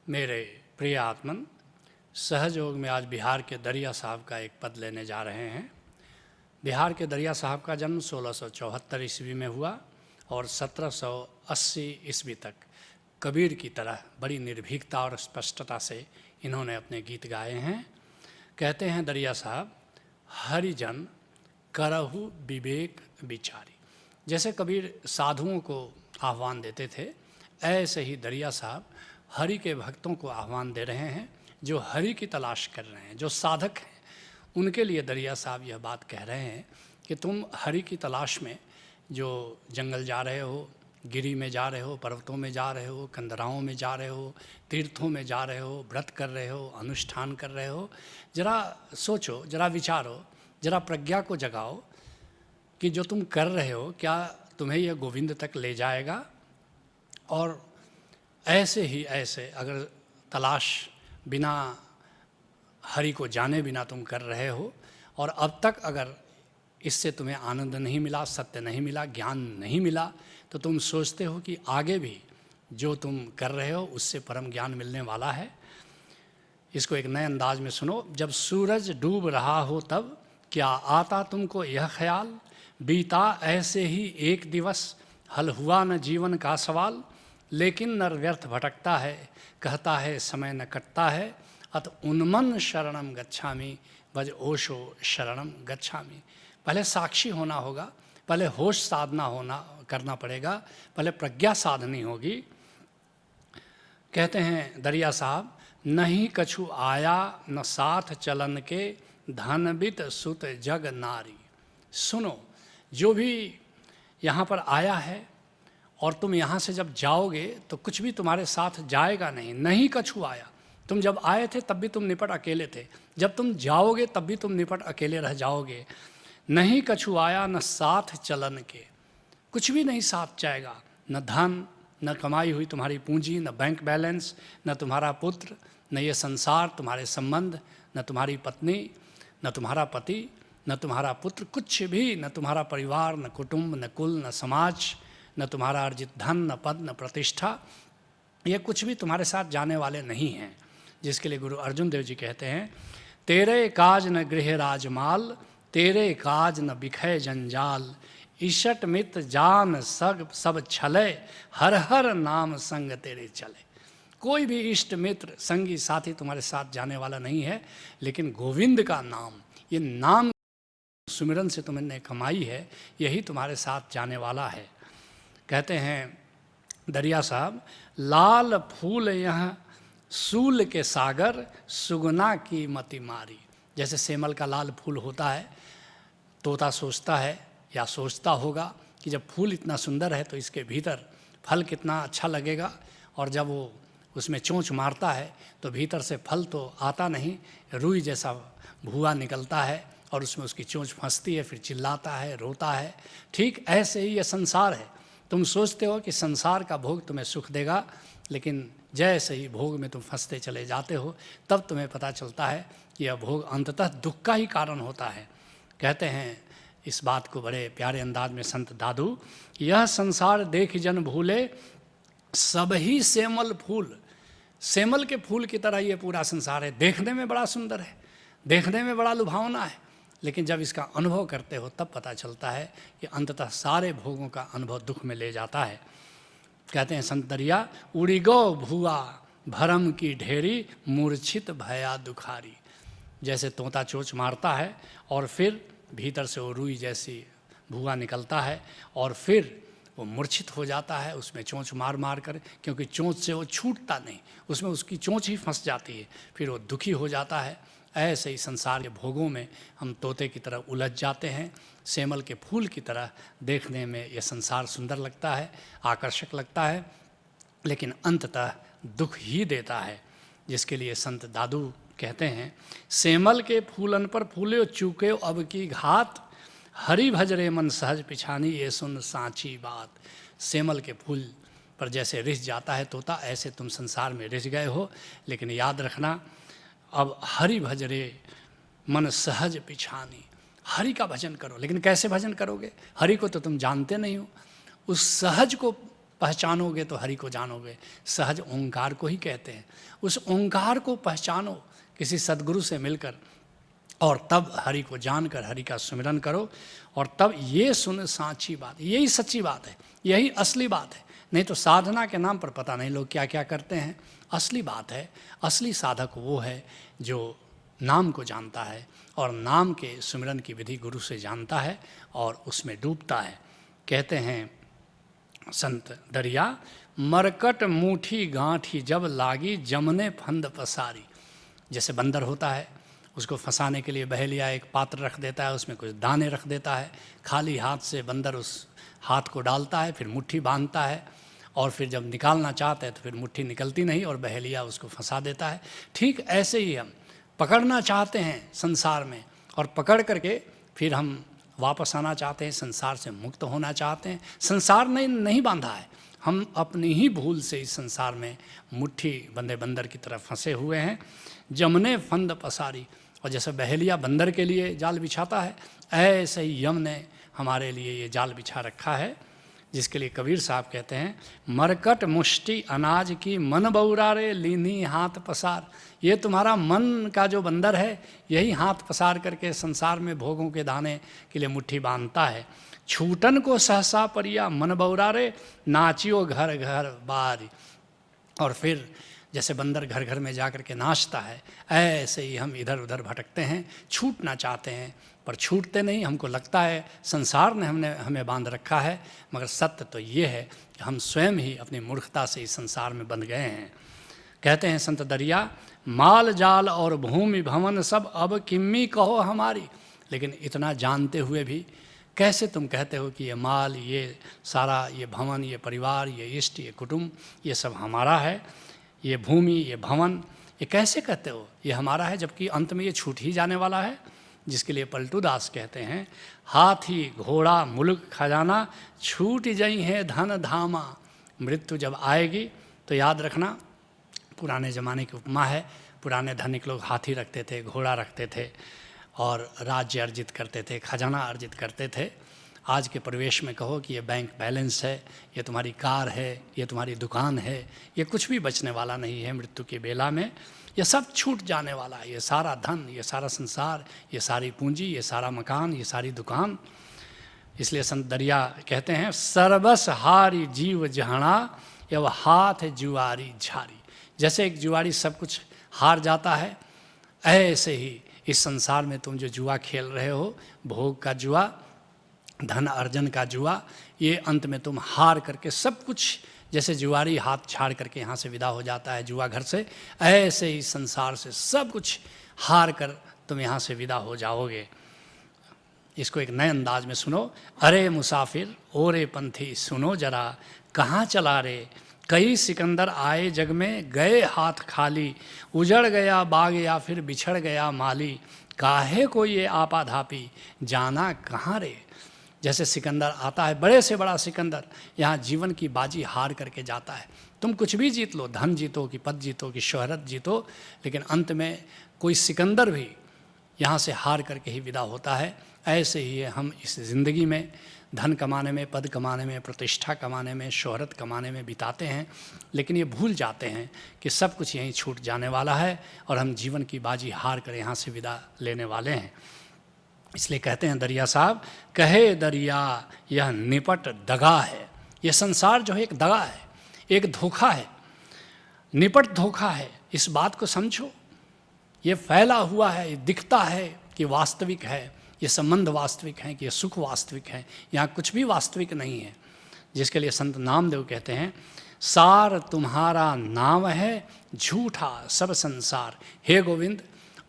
मेरे प्रिय आत्मन, सहयोग में आज बिहार के दरिया साहब का एक पद लेने जा रहे हैं। बिहार के दरिया साहब का जन्म 1674 ईस्वी में हुआ और 1780 ईस्वी तक कबीर की तरह बड़ी निर्भीकता और स्पष्टता से इन्होंने अपने गीत गाए हैं। कहते हैं दरिया साहब, हरिजन करहु विवेक विचारी। जैसे कबीर साधुओं को आह्वान देते थे, ऐसे ही दरिया साहब हरि के भक्तों को आह्वान दे रहे हैं, जो हरि की तलाश कर रहे हैं, जो साधक हैं। उनके लिए दरिया साहब यह बात कह रहे हैं कि तुम हरि की तलाश में जो जंगल जा रहे हो, गिरी में जा रहे हो, पर्वतों में जा रहे हो, कंदराओं में जा रहे हो, तीर्थों में जा रहे हो, व्रत कर रहे हो, अनुष्ठान कर रहे हो, जरा सोचो, जरा विचारो, जरा प्रज्ञा को जगाओ कि जो तुम कर रहे हो क्या तुम्हें यह गोविंद तक ले जाएगा। और ऐसे ही ऐसे अगर तलाश बिना हरि को जाने बिना तुम कर रहे हो और अब तक अगर इससे तुम्हें आनंद नहीं मिला, सत्य नहीं मिला, ज्ञान नहीं मिला, तो तुम सोचते हो कि आगे भी जो तुम कर रहे हो उससे परम ज्ञान मिलने वाला है। इसको एक नए अंदाज में सुनो। जब सूरज डूब रहा हो तब क्या आता तुमको यह ख्याल, बीता ऐसे ही एक दिवस, हल हुआ न जीवन का सवाल। लेकिन नर व्यर्थ भटकता है, कहता है समय न कटता है, अत उन्मन शरणम गच्छामि, भज ओशो शरणम गच्छामि। पहले साक्षी होना होगा, पहले होश साधना करना पड़ेगा, पहले प्रज्ञा साधनी होगी। कहते हैं दरिया साहब, नहीं कछु आया न साथ चलन के, धनबित सुत जग नारी। सुनो, जो भी यहाँ पर आया है और तुम यहाँ से जब जाओगे तो कुछ भी तुम्हारे साथ जाएगा नहीं। नहीं कछु आया, तुम जब आए थे तब भी तुम निपट अकेले थे, जब तुम जाओगे तब भी तुम निपट अकेले रह जाओगे। नहीं कछु आया न साथ चलन के, कुछ भी नहीं साथ जाएगा, न धन, न कमाई हुई तुम्हारी पूंजी, न बैंक बैलेंस, न तुम्हारा पुत्र, न ये संसार, तुम्हारे संबंध, न तुम्हारी पत्नी, न तुम्हारा पति, न तुम्हारा पुत्र, कुछ भी, न तुम्हारा परिवार, न कुटुंब, न कुल, न समाज, न तुम्हारा अर्जित धन, न पद, न प्रतिष्ठा, ये कुछ भी तुम्हारे साथ जाने वाले नहीं हैं। जिसके लिए गुरु अर्जुन देव जी कहते हैं, तेरे काज न गृह राजमाल, तेरे काज न बिखय जंजाल, ईशट मित जान सब छले, हर हर नाम संग तेरे चले। कोई भी इष्ट मित्र संगी साथी तुम्हारे साथ जाने वाला नहीं है, लेकिन गोविंद का नाम, ये नाम सुमिरन से तुमने कमाई है, यही तुम्हारे साथ जाने वाला है। कहते हैं दरिया साहब, लाल फूल यह सूल के सागर, सुगना की मति मारी। जैसे सेमल का लाल फूल होता है, तोता सोचता है या सोचता होगा कि जब फूल इतना सुंदर है तो इसके भीतर फल कितना अच्छा लगेगा, और जब वो उसमें चोंच मारता है तो भीतर से फल तो आता नहीं, रुई जैसा भुआ निकलता है और उसमें उसकी चोंच फंसती है, फिर चिल्लाता है, रोता है। ठीक ऐसे ही ये संसार है। तुम सोचते हो कि संसार का भोग तुम्हें सुख देगा, लेकिन जैसे ही भोग में तुम फंसते चले जाते हो तब तुम्हें पता चलता है कि यह भोग अंततः दुख का ही कारण होता है। कहते हैं इस बात को बड़े प्यारे अंदाज में संत दादू, यह संसार देख जन भूले, सब ही सेमल फूल। सेमल के फूल की तरह ये पूरा संसार है, देखने में बड़ा सुंदर है, देखने में बड़ा लुभावना है, लेकिन जब इसका अनुभव करते हो तब पता चलता है कि अंततः सारे भोगों का अनुभव दुख में ले जाता है। कहते हैं संत दरिया, उड़ी गो भुआ भरम की ढेरी, मूर्छित भया दुखारी। जैसे तोता चोंच मारता है और फिर भीतर से वो रुई जैसी भुआ निकलता है और फिर वो मूर्छित हो जाता है, उसमें चोंच मार मार कर, क्योंकि चोंच से वो छूटता नहीं, उसमें उसकी चोंच ही फंस जाती है, फिर वो दुखी हो जाता है। ऐसे ही संसार के भोगों में हम तोते की तरह उलझ जाते हैं। सेमल के फूल की तरह देखने में यह संसार सुंदर लगता है, आकर्षक लगता है, लेकिन अंततः दुख ही देता है। जिसके लिए संत दादू कहते हैं, सेमल के फूलन पर फूले चूके अब की घात, हरि भजरे मन सहज पिछानी, ये सुन सांची बात। सेमल के फूल पर जैसे रिझ जाता है तोता, ऐसे तुम संसार में रिझ गए हो, लेकिन याद रखना, अब हरि भजरे मन सहज पिछानी, हरि का भजन करो। लेकिन कैसे भजन करोगे? हरि को तो तुम जानते नहीं हो। उस सहज को पहचानोगे तो हरि को जानोगे। सहज ओंकार को ही कहते हैं। उस ओंकार को पहचानो किसी सद्गुरु से मिलकर, और तब हरि को जानकर हरि का सुमिरन करो, और तब ये सुन सांची बात, यही सच्ची बात है, यही असली बात है। नहीं तो साधना के नाम पर पता नहीं लोग क्या क्या करते हैं। असली बात है, असली साधक वो है जो नाम को जानता है और नाम के सुमिरन की विधि गुरु से जानता है और उसमें डूबता है। कहते हैं संत दरिया, मरकट मूठी गांठी जब लागी जमने फंद पसारी। जैसे बंदर होता है, उसको फंसाने के लिए बहेलिया एक पात्र रख देता है, उसमें कुछ दाने रख देता है, खाली हाथ से बंदर उस हाथ को डालता है, फिर मुट्ठी बांधता है, और फिर जब निकालना चाहते हैं तो फिर मुट्ठी निकलती नहीं और बहेलिया उसको फंसा देता है। ठीक ऐसे ही हम पकड़ना चाहते हैं संसार में, और पकड़ करके फिर हम वापस आना चाहते हैं, संसार से मुक्त होना चाहते हैं। संसार ने नहीं बांधा है, हम अपनी ही भूल से इस संसार में मुट्ठी बंधे बंदर की तरफ फंसे हुए हैं। जमने फंद पसारी, और जैसे बहेलिया बंदर के लिए जाल बिछाता है, ऐसे ही यम ने हमारे लिए ये जाल बिछा रखा है, जिसके लिए कबीर साहब कहते हैं, मरकट मुष्टि अनाज की मन बौरारे लीनी हाथ पसार। ये तुम्हारा मन का जो बंदर है, यही हाथ पसार करके संसार में भोगों के दाने के लिए मुट्ठी बांधता है। छूटन को सहसा परिया मन बौरारे नाचियो घर घर बारी। और फिर जैसे बंदर घर घर में जा कर के नाचता है, ऐसे ही हम इधर उधर भटकते हैं, छूटना चाहते हैं पर छूटते नहीं। हमको लगता है संसार ने हमें बांध रखा है, मगर सत्य तो ये है कि हम स्वयं ही अपनी मूर्खता से इस संसार में बंध गए हैं। कहते हैं संत दरिया, माल जाल और भूमि भवन सब अब किम्मी कहो हमारी। लेकिन इतना जानते हुए भी कैसे तुम कहते हो कि ये माल, ये सारा, ये भवन, ये परिवार, ये इष्ट, ये कुटुंब, ये सब हमारा है, ये भूमि, ये भवन, ये कैसे कहते हो ये हमारा है, जबकि अंत में ये छूट ही जाने वाला है। जिसके लिए पलटू दास कहते हैं, हाथी घोड़ा मुल्क खजाना छूट जई है धन धामा। मृत्यु जब आएगी तो याद रखना, पुराने ज़माने की उपमा है, पुराने धनिक लोग हाथी रखते थे, घोड़ा रखते थे और राज्य अर्जित करते थे, खजाना अर्जित करते थे। आज के परिवेश में कहो कि ये बैंक बैलेंस है, ये तुम्हारी कार है, ये तुम्हारी दुकान है, ये कुछ भी बचने वाला नहीं है मृत्यु की बेला में। ये सब छूट जाने वाला है, ये सारा धन, ये सारा संसार, ये सारी पूंजी, ये सारा मकान, ये सारी दुकान। इसलिए संत दरिया कहते हैं, सर्वस हारी जीव जहाना यव हाथ जुआरी झारी। जैसे एक जुआरी सब कुछ हार जाता है, ऐसे ही इस संसार में तुम जो जुआ खेल रहे हो, भोग का जुआ, धन अर्जन का जुआ, ये अंत में तुम हार करके सब कुछ, जैसे जुआरी हाथ छाड़ करके यहाँ से विदा हो जाता है जुआ घर से, ऐसे ही संसार से सब कुछ हार कर तुम यहाँ से विदा हो जाओगे। इसको एक नए अंदाज में सुनो। अरे मुसाफिर ओरे पंथी सुनो जरा, कहाँ चला रे, कई सिकंदर आए जग में गए हाथ खाली, उजड़ गया बाग या फिर बिछड़ गया माली, काहे को ये आपाधापी जाना कहाँ रे। जैसे सिकंदर आता है, बड़े से बड़ा सिकंदर यहाँ जीवन की बाजी हार करके जाता है। तुम कुछ भी जीत लो, धन जीतो कि पद जीतो कि शोहरत जीतो, लेकिन अंत में कोई सिकंदर भी यहाँ से हार करके ही विदा होता है। ऐसे ही हम इस ज़िंदगी में धन कमाने में, पद कमाने में, प्रतिष्ठा कमाने में, शोहरत कमाने में बिताते हैं, लेकिन ये भूल जाते हैं कि सब कुछ यहीं छूट जाने वाला है और हम जीवन की बाजी हार कर यहाँ से विदा लेने वाले हैं। इसलिए कहते हैं दरिया साहब, कहे दरिया यह निपट दगा है। यह संसार जो है एक दगा है, एक धोखा है, निपट धोखा है। इस बात को समझो, ये फैला हुआ है, ये दिखता है कि वास्तविक है, ये संबंध वास्तविक हैं, कि ये सुख वास्तविक है, यहाँ कुछ भी वास्तविक नहीं है। जिसके लिए संत नामदेव कहते हैं, सार तुम्हारा नाम है झूठा सब संसार। हे गोविंद,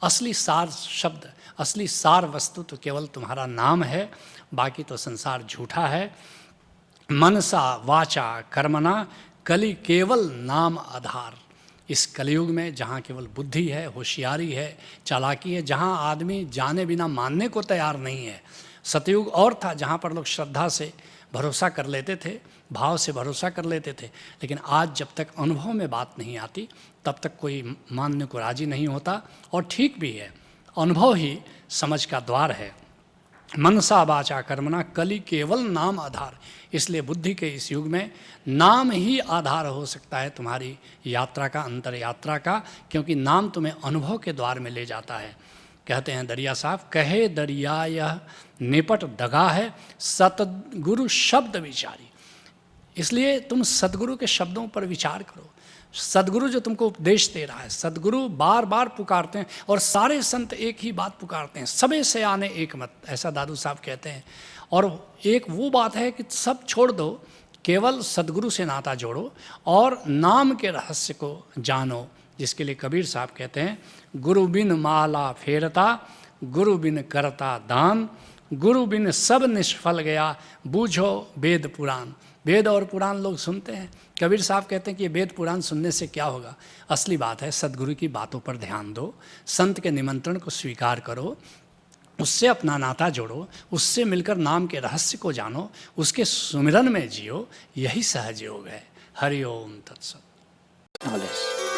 असली सार शब्द, असली सार वस्तु तो केवल तुम्हारा नाम है, बाकी तो संसार झूठा है। मनसा वाचा कर्मणा कली केवल नाम आधार। इस कलयुग में जहाँ केवल बुद्धि है, होशियारी है, चालाकी है, जहाँ आदमी जाने बिना मानने को तैयार नहीं है। सतयुग और था जहाँ पर लोग श्रद्धा से भरोसा कर लेते थे, भाव से भरोसा कर लेते थे, लेकिन आज जब तक अनुभव में बात नहीं आती तब तक कोई मानने को राजी नहीं होता। और ठीक भी है, अनुभव ही समझ का द्वार है। मनसा वाचा कर्मणा कलि केवल नाम आधार। इसलिए बुद्धि के इस युग में नाम ही आधार हो सकता है तुम्हारी यात्रा का, अंतर यात्रा का, क्योंकि नाम तुम्हें अनुभव के द्वार में ले जाता है। कहते हैं दरिया साहब, कहे दरिया यह निपट दगा है, सतगुरु शब्द विचारी। इसलिए तुम सदगुरु के शब्दों पर विचार करो। सदगुरु जो तुमको उपदेश दे रहा है, सदगुरु बार बार पुकारते हैं और सारे संत एक ही बात पुकारते हैं, सबे से आने एक मत, ऐसा दादू साहब कहते हैं। और एक वो बात है कि सब छोड़ दो, केवल सदगुरु से नाता जोड़ो और नाम के रहस्य को जानो, जिसके लिए कबीर साहब कहते हैं, गुरु बिन माला फेरता, गुरु बिन करता दान, गुरु बिन सब निष्फल गया, बूझो वेद पुराण। वेद और पुराण लोग सुनते हैं, कबीर साहब कहते हैं कि ये वेद पुराण सुनने से क्या होगा। असली बात है सदगुरु की बातों पर ध्यान दो, संत के निमंत्रण को स्वीकार करो, उससे अपना नाता जोड़ो, उससे मिलकर नाम के रहस्य को जानो, उसके सुमिरन में जियो, यही सहज योग है। हरि ओम तत्सत।